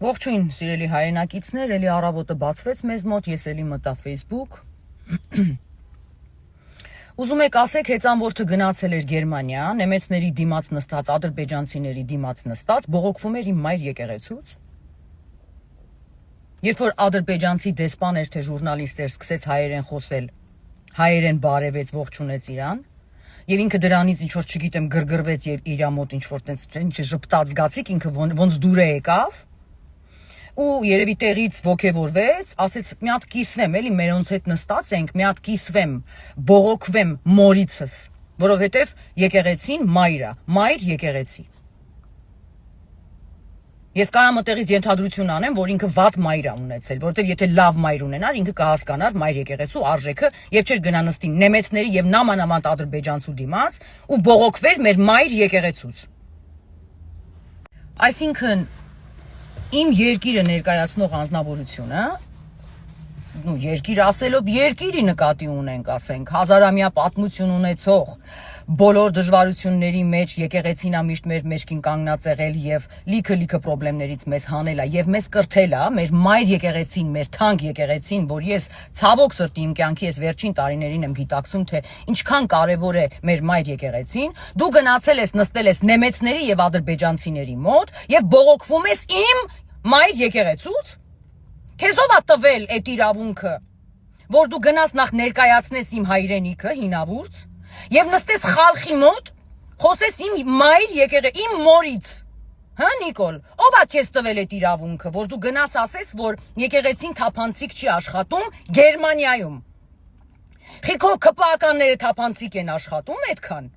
Ողջույն, սիրելի հայրենակիցներ, էլի առավոտը բացվեց մեզ մոտ, ես էլի մտա Facebook։ Ուզում եք ասեք, հեծանվորդը գնացել էր Գերմանիա, նեմեցների դիմաց նստած, ադրբեջանցիների դիմաց նստած, բողոքվում էր իմ մայր եկեղեցուց։ Երբ որ ադրբեջանցի դեսպան էր, թե ժուրնալիստ էր, սկսեց հայերեն խոսել, հայերեն բարևեց, ողջունեց իրան, եւ ինքը դրանից ինչ որ չգիտեմ գրգռվեց եւ իրա մոտ ինչ որ տենց ինչ ժպտաց զգացիք, ինքը ոնց դուր է եկավ։ Ու երևի տեղից ոգևորվեց, ասեց մի հատ կիսվեմ, էլի մերոնց հետ նստած ենք, մի հատ կիսվեմ, բողոքվեմ մորիցս, որովհետև եկեղեցին մայր եկեղեցի։ Ես կարամ այդտեղից ենթադրություն անեմ, որ ինքը վատ մայր է ունեցել, որովհետև եթե լավ մայր ունենար, ինքը կհասկանար մայր եկեղեցու արժեքը եւ չէր գնա նստի նեմեցների եւ նամանավանդ ադրբեջանցու դիմաց ու բողոքվեր մեր մայր եկեղեցուց։ Այսինքն իմ երկիրը ներկայացնող անձնավորությունը, երկիր ասելով երկիրի նկատի ունենք, ասենք, հազարամյա պատմություն ունեցող, բոլոր դժվարությունների մեջ եկեղեցին է միշտ մեր մեջքին կանգնած եղել եւ լիքը խնդիրներից մեզ հանել է եւ մեզ կրթել է, մեր մայր եկեղեցին, մեր թանկ եկեղեցին, որ ես ցավոք սրտի իմ կյանքի ես վերջին տարիներին եմ գիտակցում, թե ինչքան կարեւոր է մեր մայր եկեղեցին, դու գնացել ես նստել ես նեմեցների եւ ադրբեջանցիների մոտ եւ բողոքվում ես իմ մայր եկեղեցուց, քեզով է տվել այդ իրավունքը, որ դու գնաս նախ ներկայացնես իմ հայրենիքը, հինավուրց, եւ նստես խալխի մոտ, խոսես իմ մայր եկեղեցի, իմ մորից, հա Նիկոլ, ով է քեզ տվել այդ իրավունքը, որ դու գնաս ասես, որ եկեղեցին թափանցիկ չի աշխատում Գերմանիայում։ Քո քպականները թափանցիկ են աշխատում այդքան։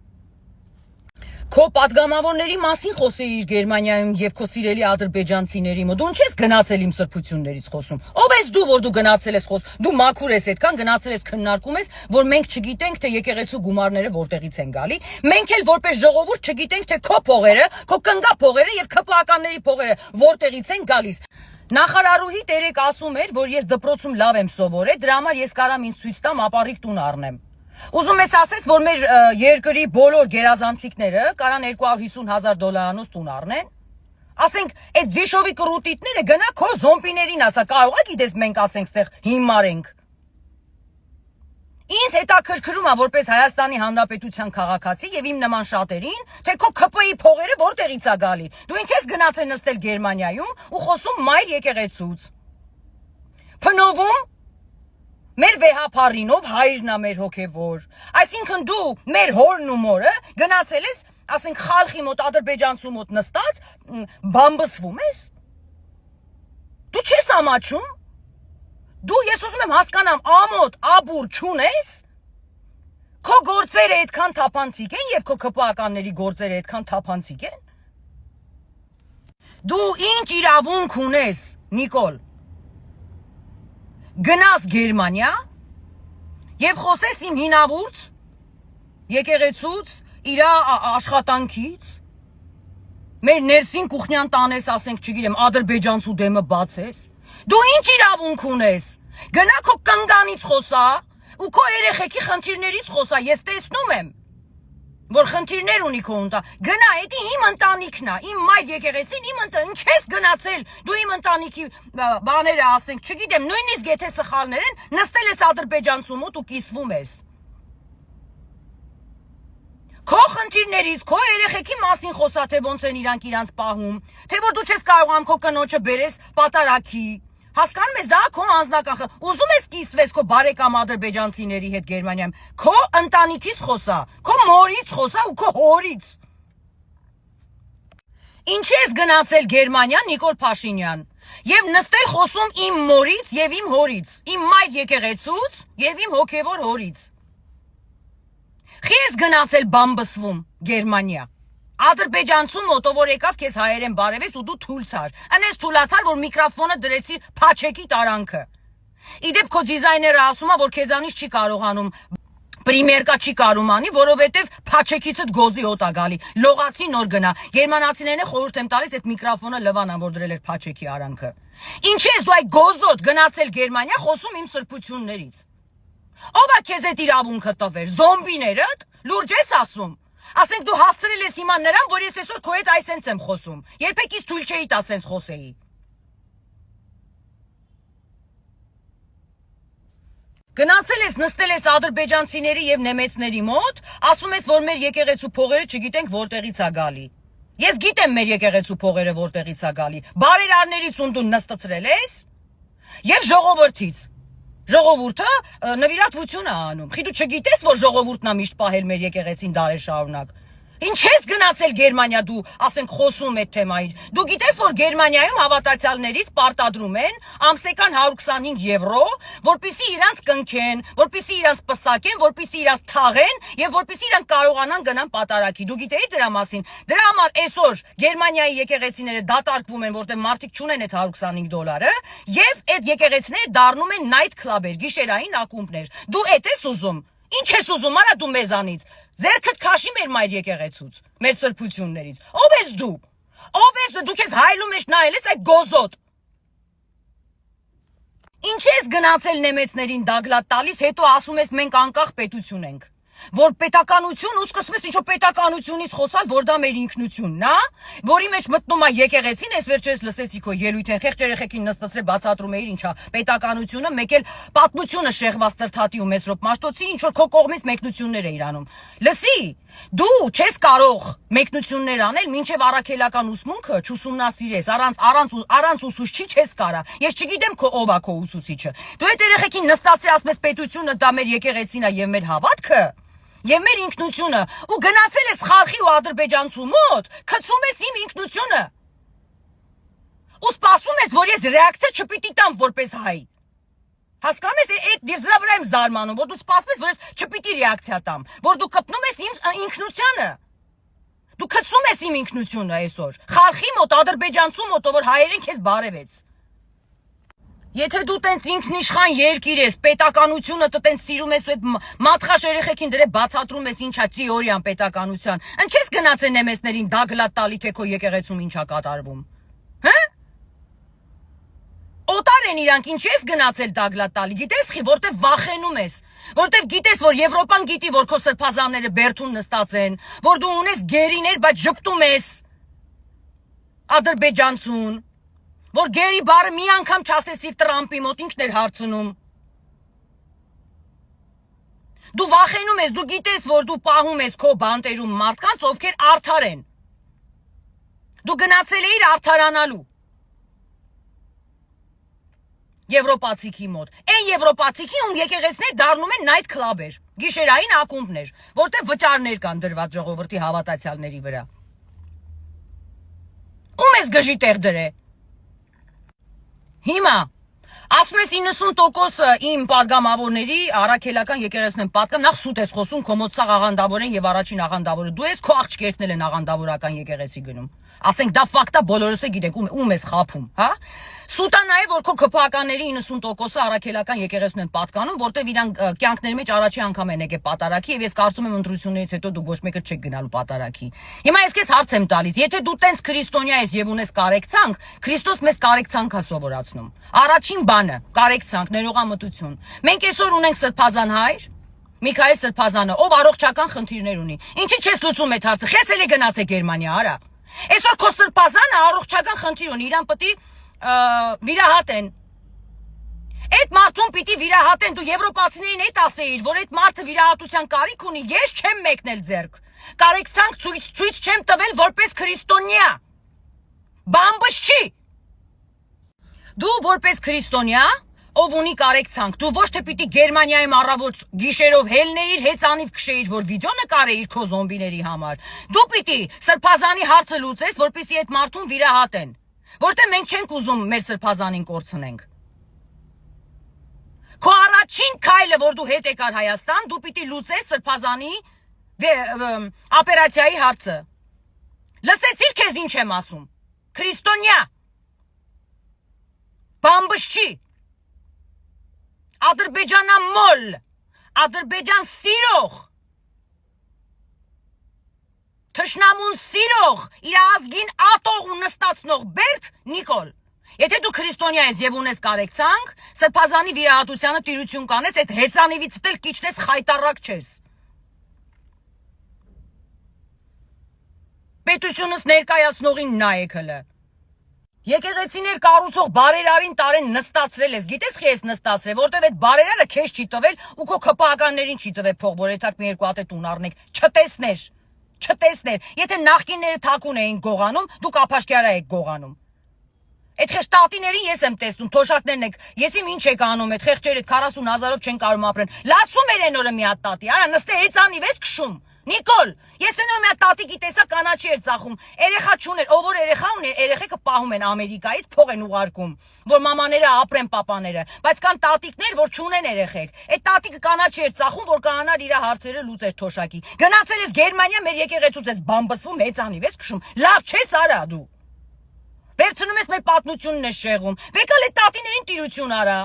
Քո պատգամավորների մասին խոսեիր Գերմանիայում եւ քո սիրելի ադրբեջանցիների մոտ։ Դու ինչ ես գնացել իմ սրբություններից խոսում։ Ով ես դու, որ դու գնացել ես խոս։ Դու մաքուր ես այդքան գնացել ես քննարկում ես, որ մենք չգիտենք թե եկեղեցու գումարները որտեղից են գալի։ Մենք էլ որպես ժողովուրդ չգիտենք թե քո փողերը, քո կնգա փողերը եւ քպականների փողերը որտեղից են գալիս։ Նախարարուհի Տերեկ ասում էր, որ ես դպրոցում լավ եմ սովորել, դրա համար ես կարամ ինձ ցույց տամ ապառիկ տուն առնեմ։ Ուզում ես ասես, որ մեր երկրի բոլոր գերազանցիկները կարան $250,000 տուն առնեն։ Ասենք, այդ ձիշովի կռուտիտները գնա քո զոմբիներին ասա, կարող է գիտես մենք ասենք ստեղ հիմարենք։ Ինձ հետաքրքրում է որպես Հայաստանի Հանրապետության քաղաքացի եւ իմ նման շատերին, թե քո ԿՊ-ի փողերը որտեղից է գալի։ Դու ինչ ես գնացել նստել Գերմանիայում ու խոսում մայր եկեղեցուց։ Փնովում մեր վեհապարինով հայրն է մեր հոգևոր։ Այսինքն դու մեր հորն ու մորը գնացել ես, ասենք խալխի մոտ ադրբեջանցու մոտ նստած, բամբսվում ես։ Դու չես ամաչում։ Դու ես ուզում եմ հասկանամ, ամոթ, աբուր չունես։ Քո գործերը այդքան թափանցիկ են եւ քո ԿՊ-ականների գործերը այդքան թափանցիկ են։ Դու ինչ իրավունք ունես, Նիկոլ։ Գնաս Գերմանիա եւ խոսես իմ հինավուրց եկեղեցուց, իր աշխատանքից, մեր ներսին կուխնյան տանես, ասենք, չգիտեմ, ադրբեջանցու դեմը բացես։ Դու ինչ իրավունք ունես։ Գնա քո կնգանից խոսա ու քո երեխեքի խնդիրներից խոսա, ես տեսնում եմ, որ խնդիրներ ունի քո ընտա։ Գնա, էդի իմ ընտանիքն է, իմ մայր եկեղեցին, իմ ընտանիք, ինչ ես գնացել, դու իմ ընտանիքի բաները ասենք, չգիտեմ, նույնիսկ եթե սխալներ են, նստել ես ադրբեջանցու մոտ ու կիսվում ես։ Քո խնդիրներից, քո երեխեքի մասին խոսա, թե ոնց են իրանք իրանց պահում, թե որ դու չես կարողանում քո կնոջը բերես պատարակի։ Հասկանում ես, դա քո անձնական, ուզում ես կիսվես քո բարեկամ ադրբեջանցիների հետ Գերմանիայում, քո ընտանիքից խոսա, քո մորից խոսա ու քո հորից։ Ինչ ես գնացել Գերմանիա, Նիկոլ Փաշինյան, եւ նստել խոսում իմ մորից եւ իմ հորից, իմ մայր եկեղեցուց եւ իմ հոգեվոր հորից։ Ես գնացել բամբսվում Գերմանիա։ Ադրբեջանցու մոտո որ եկավ քեզ հայերեն բարևեց ու դու թույլ ցար։ Անես թույլացար, որ միկրոֆոնը դրեցի փաչեկի տարանքը։ Իդեպ քո դիզայները ասում է, որ քեզանից չի կարողանում պրիմերկա չի կարում անի, որովհետև փաչեկիցդ գոզի հոտ է գալի։ Լողացի նոր գնա։ Գերմանացիներն խորհուրդ եմ տալիս այդ միկրոֆոնը լվանան, որ դրել էր փաչեկի արանքը։ Ինչ ես դու այ գոզոտ գնացել Գերմանիա խոսում իմ սրբություններից։ Ով է քեզ այդ իրավունքը տվել, զոմբիներդ, լուրջ ես ասում։ Ասենք դու հասցրել ես հիմա նրան, որ ես այսօր քո հետ այսենց եմ խոսում։ Երբեք ինձ թույլ չէի տա ասենց խոսեի։ Գնացել ես նստել ես ադրբեջանցիների եւ նեմեցների մոտ, ասում ես, որ մեր եկեղեցու փողերը չգիտենք որտեղից է գալի։ Ես գիտեմ մեր եկեղեցու փողերը որտեղից է գալի։ Բարերարներից ու նստացրել ես եւ ժողովրդից։ Ժողովուրդը նվիրատվություն է անում։ Խի դու չգիտես, որ ժողովուրդն է միշտ պահել մեր եկեղեցին դարեր շարունակ։ Ինչ ես գնացել Գերմանիա դու, ասենք խոսում այդ թեմային։ Դու գիտես, որ Գերմանիայում հավատացյալներից պարտադրում են ամսական 125 եվրո, որպեսզի իրանց կնքեն, որպեսզի իրանց պսակեն, որպեսզի իրանց թաղեն եւ որպեսզի իրանք կարողանան գնան պատարակի։ Դու գիտեի դրա մասին։ Դրա համար այսօր Գերմանիայի եկեղեցիները դատարկվում են, որտեղ մարդիկ չունեն այդ 125 դոլարը, եւ այդ եկեղեցիները դառնում են night club-եր, գիշերային ակումբներ։ Դու այդ ես ուզում։ Ինչ ես ուզում, արա դու մեզանից։ Ձերքդ քաշի մեր մայր եկեղեցուց, մեր սրբություններից։ Ով ես դու։ Ով ես դու քեզ հայլու մեջ նայել ես այդ գոզոտ։ Ինչ ես գնացել նեմեցներին դագլատ տալիս, հետո ասում ես մենք անկախ պետություն ենք։ Որ պետականություն ու սկսում ես ինչ-որ պետականությունից խոսալ, որ դա մեր ինքնությունն է, որի մեջ մտնում է եկեղեցին, ես վերջերս լսեցի քո ելույթը, խեղճ երեխեքին նստացրել բացատրում էիր ինչա պետականությունը, մեկ էլ պատմությունը շեղված տրթատի ու Մեսրոպ Մաշտոցի ինչ-որ քո կողմից մեկնություններ էիր անում։ Լսի, դու չես կարող մեկնություններ անել, մինչև առաքելական ուսմունքը չուսումնասիրես, առանց ուսուցչի չես կարա։ Ես չգիտեմ քո ով է քո ուսուցիչը։ Դու այդ երեխեքին նստացրի ասում ես պետությունը դա մեր եկեղեցին է եւ մեր հավատքը։ Եվ մեր ինքնությունը ու գնացել ես խարխի ու ադրբեջանցու մոտ, գցում ես իմ ինքնությունը։ Ու սպասում ես, որ ես ռեակցիա չպիտի տամ որպես հայ։ Հասկանում ես, այդ դրա վրա եմ զարմանում, որ դու սպասում ես, որ ես չպիտի ռեակցիա տամ, որ դու կպնում ես իմ ինքնությանը։ Դու գցում ես իմ ինքնությունը այսօր։ Խարխի մոտ, ադրբեջանցու մոտ, որ հայերեն քեզ բարևեց։ Եթե դու տենց ինքնիշխան երկիր ես, պետականությունը տենց սիրում ես ու այդ մատխաշ երեխեքին դրե բացատրում ես ինչա թեորիան պետականության, ընդ չես գնացել նեմեսներին դագլատ տալի թե քո եկեղեցում ինչա կատարվում։ Հա? Օտար են իրանք, ինչ ես գնացել դագլատ տալի, գիտես խի, որտեվ վախենում ես, որտեվ գիտես, որ Եվրոպան գիտի, որ քո սրբազանները բերթում նստած են, որ դու ունես գերիներ, բայց ժպտում ես ադրբեջանցուն։ Որ գերի բարը մի անգամ չասեսիր Տրամպի մոտ ինքն էր հարցնում։ Դու վախենում ես, դու գիտես, որ դու պահում ես քո բանտերում մարդկանց, ովքեր արդար են։ Դու գնացել էիր արդարանալու։ Եվրոպացիքի մոտ։ Այն եվրոպացիքի ում եկեղեցիներ դառնում են night club-եր, գիշերային ակումբներ, որտեղ վճարներ կան դրված ժողովրդի հավատացյալների վրա։ Ում ես գժի տեղ դրե։ Հիմա ասում ես 90% իմ падգամավորների առաքելական եկեղեցին են պատկան, նախ սուտ ես խոսում, քո մոտ սաղ աղանդավոր են եւ առաջին աղանդավորը դու ես, քո աղջիկներն են աղանդավորական եկեղեցի գնում։ Ասենք դա ֆակտ է, բոլորս է գիտենք ում ես խափում, հա։ Սուտա նաև որ քո քփականների 90%-ը առաքելական եկեղեցին են պատկանում, որտեվ իրանք կյանքների մեջ առաջի անգամ են եկել պատարակի եւ ես կարծում եմ ընտրություններից հետո դուք ոչ մեկը չեք գնալու պատարակի։ Հիմա ես քեզ հարց եմ տալիս, եթե դու տենց քրիստոնյա ես եւ ունես կարեկցանք, Քրիստոս մեզ կարեկցանք է սովորացնում։ Առաջին բանը կարեկցանք, ներողամտություն։ Մենք այսօր ունենք Սրբազան հայր, Միքայել Սրբազանը, ով առողջական խնդիրներ ունի։ Ինչի՞ չես լուծում այդ հարցը։ Խես էլի գնացեք Գերմանիա, արա։ Այսօր քո Սրբազանը առողջական խնդիր ունի, իրան պետք է վիրահատեն։ Այդ մարդուն պիտի վիրահատեն, դու եվրոպացիներին այդ ասեիր, որ այդ մարդը վիրահատության կարիք ունի, ես չեմ մեկնել ձեռք։ Կարեկցանք ցույց չեմ տվել որպես քրիստոնյա։ Բամբս չի։ Դու որպես քրիստոնյա, ով ունի կարեկցանք, դու ոչ թե պիտի Գերմանիայում առավոտ գիշերով հելնեիր, հեծանիվ քշեիր, որ վիդեո նկարեիր քո զոմբիների համար։ Դու պիտի Սրբազանի հարցը լուծես, որպեսզի այդ մարդուն վիրահատեն։ Որտեղ մենք չենք ուզում մեր Սրբազանին կորցնենք։ Քո առաջին քայլը, որ դու հետ եկար Հայաստան, դու պիտի լուծես Սրբազանի օպերացիայի հարցը։ Լսեցիր քեզ ինչ եմ ասում։ Քրիստոնյա։ Բամբս չի։ Ադրբեջանամոլ, Ադրբեջան սիրող, թշնամուն սիրող, իր ազգին ատող ու նստացնող Բերդ Նիկոլ։ Եթե դու քրիստոնյա ես եւ ունես կարեկցանք, Սրբազանի վիրահատությանը տիրություն կանես, այդ հեծանիվից էլ քիչնես խայտարակ չես։ Պետությունս ներկայացնողին նայեք հլը։ Եկեղեցիներ կառուցող բարերարին տարեն նստացրել ես, գիտես խի ես նստացրել, որտեվ այդ բարերարը քեզ չի տվել ու քո քպականներին չի տվել փող, որ եթակ մի երկու հատ տուն առնեք, չտեսներ, եթե նախկինները թակուն էին գողանում, դուք ապաշկյարա եք գողանում։ Այդ խեղճ տատիներին ես եմ տեսնում, թոշակներն եք, ես իմ ինչ եք անում, այդ խեղճերը 40,000-ով չեն կարող ապրեն։ Լացում էր այն օրը մի հատ տատի, արա նստե հեծանիվ ես քշում։ Նիկոլ, ես այն օրը մի հատ տատիկի տեսա կանաչի էր ծախում, երեխա չուներ, ով որ երեխա ուներ, երեխեքը պահում են Ամերիկայից, փող են ուղարկում, որ մամաները ապրեն պապաները, բայց կան տատիկներ, որ չունեն երեխեք։ Այդ տատիկը կանաչի էր ծախում, որ կանար իր հարցերը լուծեր թոշակի։ Գնացել ես Գերմանիա, մեր եկեղեցուց ես բամբսվում, հեծանիվ ես քշում։ Լավ չես արա դու։ Վերցնում ես մեր պատմությունն ես շեղում։ Վեկալ այդ տատիներին տիրություն արա։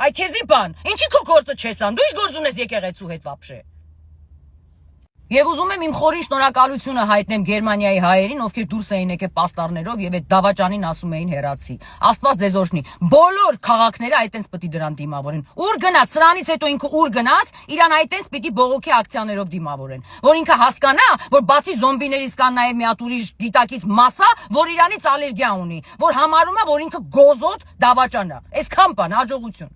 Այ քեզի բան, ինչի քո գործը չես ան, դու ինչ գործ ունես եկեղեցու հետ վաբշե։ Եվ ուզում եմ իմ խորին շնորհակալությունը հայտնեմ Գերմանիայի հայերին, ովքեր դուրս էին եկել պաստառներով եւ այդ դավաճանին ասում էին հերացի։ Աստված ձեզ օրհնի։ Բոլոր քաղաքները այտենց պիտի դրան դիմավորեն։ Ուր գնաց, սրանից հետո ինքը ուր գնաց, իրան այտենց պիտի բողոքի ակցիաներով դիմավորեն։ Որ ինքը հասկանա, որ բացի զոմբիներից կան նաեւ մի հատ ուրիշ գիտակից մասա, որ իրանից ալերգիա ունի, որ համարում է, որ ինքը գոզոտ դավաճան է։ Այսքան բան, հաջողություն։